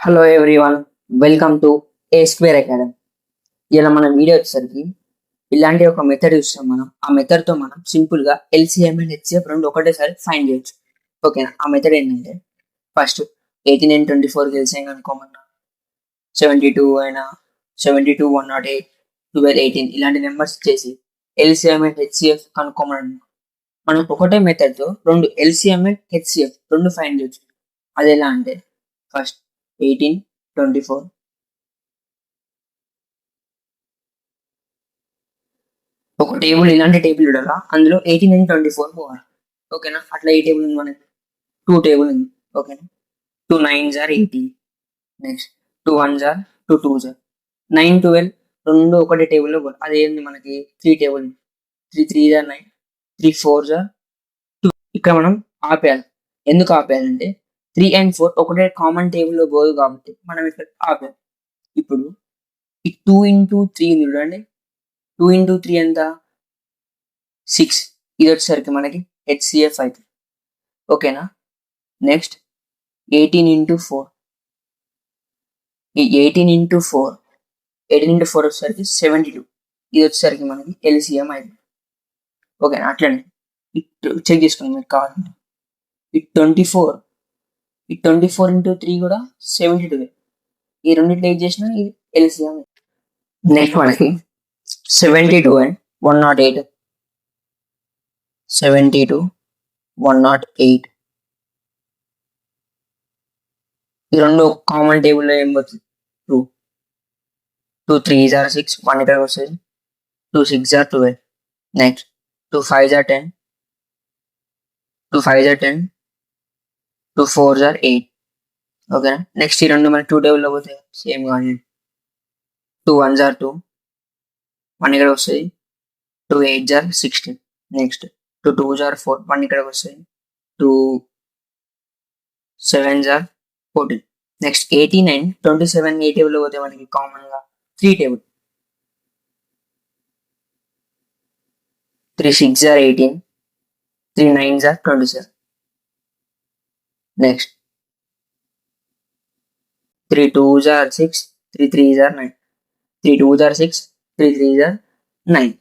Hello everyone, welcome to A square academy. ఇలా మన video వచ్చేసరికి ఇలాంటి ఒక మెథడ్ చూస్తాం. ఆ మెథడ్తో మనం సింపుల్గా ఎల్సిఎం అండ్ హెచ్సిఎఫ్ రెండు ఒకటేసారి ఫైండ్ చేయొచ్చు. ఓకేనా? ఆ మెథడ్ ఏంటంటే ఫస్ట్ 18 and 24 ఎల్సిఎం కనుక్కోమన్నా, 72 అయినా, 72, 108, 12, 18 ఇలాంటి నెంబర్స్ ఇచ్చేసి ఎల్సిఎం అండ్ హెచ్సిఎఫ్ కనుక్కోమన్నా మనం ఒకటే మెథడ్తో రెండు ఎల్సిఎం అండ్ హెచ్సిఎఫ్ రెండు ఫైండ్ చేయొచ్చు. అది ఎలా అంటే ఫస్ట్ 18, 24 ఒక టేబుల్, ఇలాంటి టేబుల్ చూడాలా, అందులో 18 and 24 పోవాలి. ఓకేనా? అట్లా ఏ టేబుల్ ఉంది మనకి? 2 టేబుల్ ఉంది. ఓకేనా? 2 9s are 18, next 2 1s are 2 2s are 9 12 రెండు ఒకటే టేబుల్లో పోవాలి. అది ఏంది మనకి? 3 table, 3 3s are 9, 3 4s are 2. ఇక్కడ మనం ఆపేయాలి. ఎందుకు ఆపేయాలంటే 3 and 4 ఒకటే కామన్ టేబుల్లో పోదు కాబట్టి మనం ఇక్కడ ఆపేయాలి. ఇప్పుడు ఈ 2 into 3 చూడండి, 2 into 3 ఎంత? 6. ఇది వచ్చేసరికి మనకి హెచ్సిఎఫ్ అవుతుంది. ఓకేనా? నెక్స్ట్ 18 into 4, ఈ 18 into 4 వచ్చేసరికి 72. ఇది వచ్చేసరికి మనకి ఎల్సిఎం అవుతుంది. ఓకేనా? అట్లనే చెక్ చేసుకోండి మీకు కావాలంటే. ఈ 24 into 3 కూడా 72. ఈ రెండింటిలో ఏది చేసినా ఇది ఎల్సిఎం. నెక్స్ట్ మనకి 72 and 108, 72, 108 ఈ రెండు కామన్ టేబుల్లో ఏం పోతుంది? 2 2 3s are 6, 1 ఇక్కడ వస్తుంది, 2 6s are 12, next 2 5s are 10, 2 5s are 10, 2 4s are 8. ఓకేనా? నెక్స్ట్ ఈ రెండు మనకి 2 టేబుల్లో పోతే సేమ్ కానీ 2 1s are 2, 1 ఇక్కడ వస్తుంది, 2 8s are 16, next 2 2s are 4, 1 ఇక్కడ వస్తుంది, 2 7s are 14. నెక్స్ట్ 18 and 27 ఏ టేబుల్లో పోతే మనకి కామన్గా 3 table, 3 6s are 18, 3 9s are 27, next 3 2s are 6, 3 3s are 9, 3 2s are 6, 3 3s are 9.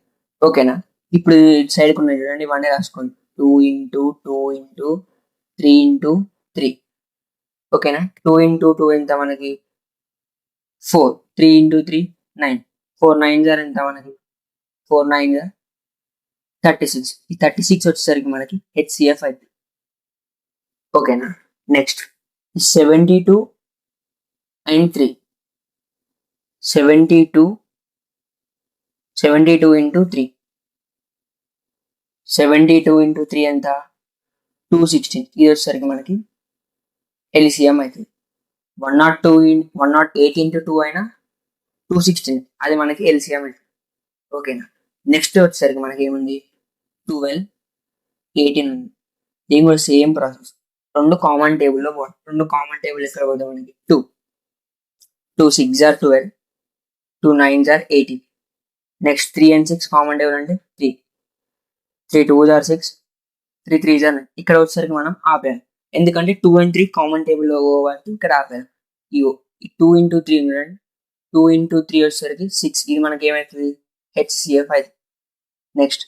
ఓకేనా? ఇప్పుడు సైడ్కి ఉన్నాయి చూడండి, ఇవన్నీ రాసుకోండి. 2 into 2 into 3 into 3. ఓకేనా? 2 into 2 ఎంత మనకి? 4. 3 into 3 9. 4 9s are ఎంత మనకి? 4 9s are 36. ఈ 36 వచ్చేసరికి మనకి హెచ్సిఎఫ్ అవుతుంది. ఓకేనా? నెక్స్ట్ 72 and 3, 72 into 3, 72 into 3 ఎంత? 216. ఇది వచ్చేసరికి మనకి ఎల్సిఎం అవుతుంది. 108 into 2 అయినా 216, అది మనకి ఎల్సిఎం అవుతుంది. ఓకేనా? నెక్స్ట్ వచ్చేసరికి మనకి ఏముంది? 12 18 ఉంది. దీని కూడా సేమ్ ప్రాసెస్, రెండు కామన్ టేబుల్లో పోవాలి. రెండు కామన్ టేబుల్ ఎక్కడ పోతాం మనకి? 2 6s are 12, 2 9s are 18. Next 3 and 6 common table అంటే 3 2s are 6, 3 3s are 9. ఇక్కడ వచ్చేసరికి మనం ఆపేయాలి. ఎందుకంటే 2 and 3 కామన్ టేబుల్లో పోవాలి, ఇక్కడ ఆపేయాలి. ఈ 2 into 3 చూడండి, 2 into 3 వచ్చేసరికి 6. ఇది మనకి ఏమవుతుంది? హెచ్సిఎఫ్ అవుతుంది. నెక్స్ట్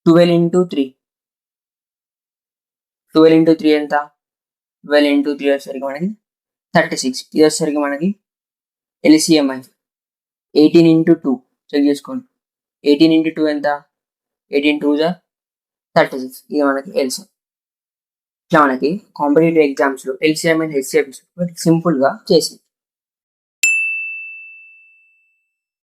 12 into 3, 12 into 3 ఎంత? 12 into 3 వచ్చేసరికి మనకి 36. ఇది వచ్చేసరికి మనకి ఎల్సిఎం అవుతుంది. 18 into 2 చెక్ చేసుకోండి. 18 into 2 ఎంత? 18 2s are 36. ఇది మనకి ఎల్సిఎం. ఇట్లా మనకి కాంపిటేటివ్ ఎగ్జామ్స్లో ఎల్సిఎం అండ్ హెచ్సిఎఫ్ సింపుల్గా చేసి